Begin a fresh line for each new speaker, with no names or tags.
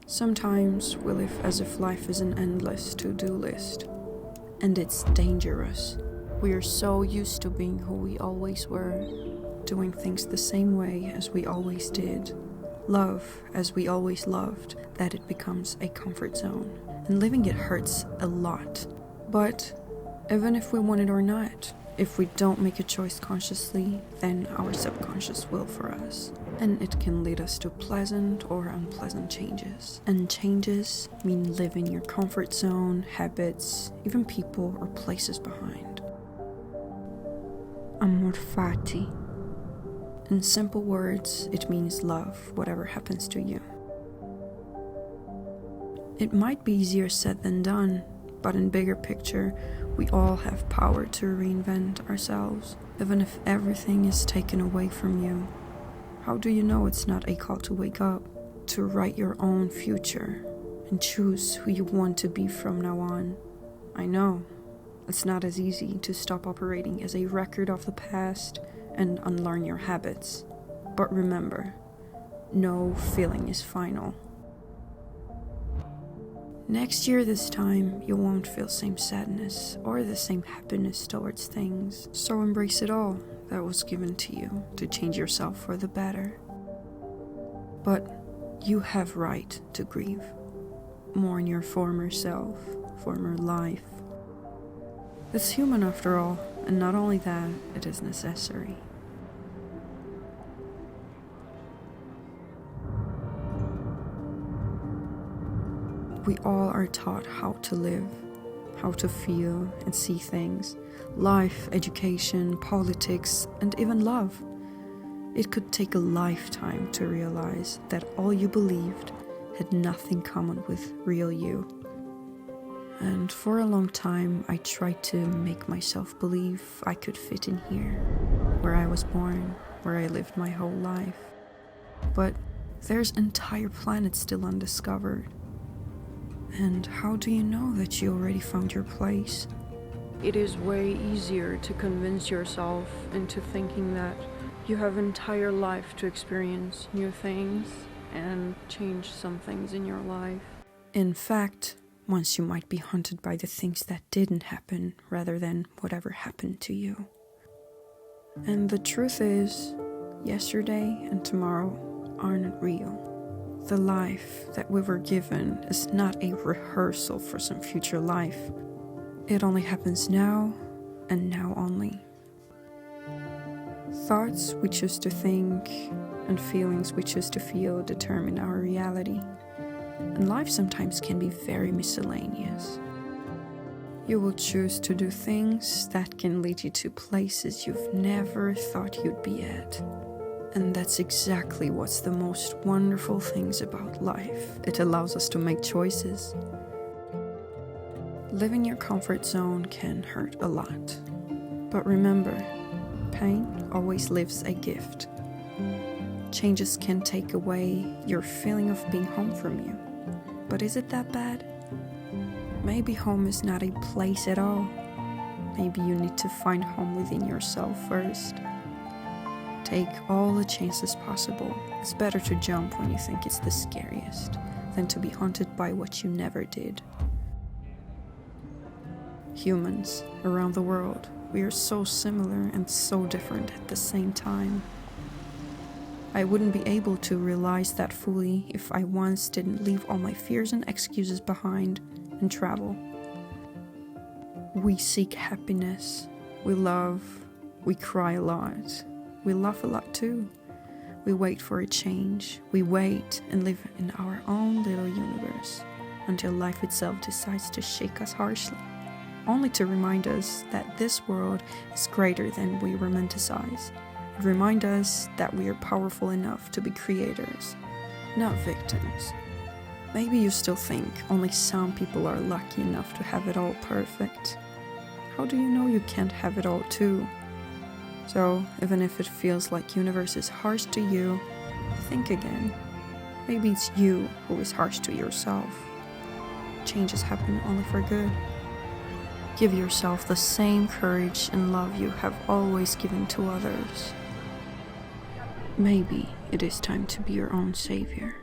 Sometimes we live as if life is an endless to-do list, and it's dangerous. We are so used to being who we always were, doing things the same way as we always did, love as we always loved, that it becomes a comfort zone. And living it hurts a lot. But even if we want it or not, if we don't make a choice consciously, then our subconscious will for us. And it can lead us to pleasant or unpleasant changes. And changes mean leaving your comfort zone, habits, even people or places behind. Amor fati. In simple words, it means love, whatever happens to you. It might be easier said than done, but in bigger picture, we all have power to reinvent ourselves, even if everything is taken away from you. How do you know it's not a call to wake up, to write your own future, and choose who you want to be from now on? I know, it's not as easy to stop operating as a record of the past and unlearn your habits. But remember, no feeling is final. Next year this time, you won't feel same sadness or the same happiness towards things. So embrace it all that was given to you to change yourself for the better. But you have right to grieve. Mourn your former self, former life. It's human after all, and not only that, it is necessary. We all are taught how to live, how to feel and see things, life, education, politics, and even love. It could take a lifetime to realize that all you believed had nothing common with real you. And for a long time, I tried to make myself believe I could fit in here, where I was born, where I lived my whole life. But there's entire planets still undiscovered. And how do you know that you already found your place? It is way easier to convince yourself into thinking that you have entire life to experience new things and change some things in your life. In fact, once you might be haunted by the things that didn't happen rather than whatever happened to you. And the truth is, yesterday and tomorrow aren't real. The life that we were given is not a rehearsal for some future life. It only happens now and now only. Thoughts we choose to think and feelings we choose to feel determine our reality. And life sometimes can be very miscellaneous. You will choose to do things that can lead you to places you've never thought you'd be at. And that's exactly what's the most wonderful things about life. It allows us to make choices. Living your comfort zone can hurt a lot. But remember, pain always leaves a gift. Changes can take away your feeling of being home from you. But is it that bad? Maybe home is not a place at all. Maybe you need to find home within yourself first. Take all the chances possible. It's better to jump when you think it's the scariest than to be haunted by what you never did. Humans around the world, we are so similar and so different at the same time. I wouldn't be able to realize that fully if I once didn't leave all my fears and excuses behind and travel. We seek happiness, we love, we cry a lot. We laugh a lot too. We wait for a change. We wait and live in our own little universe until life itself decides to shake us harshly, only to remind us that this world is greater than we romanticize, and remind us that we are powerful enough to be creators, not victims. Maybe you still think only some people are lucky enough to have it all perfect. How do you know you can't have it all too? So, even if it feels like universe is harsh to you, think again. Maybe it's you who is harsh to yourself. Changes happen only for good. Give yourself the same courage and love you have always given to others. Maybe it is time to be your own savior.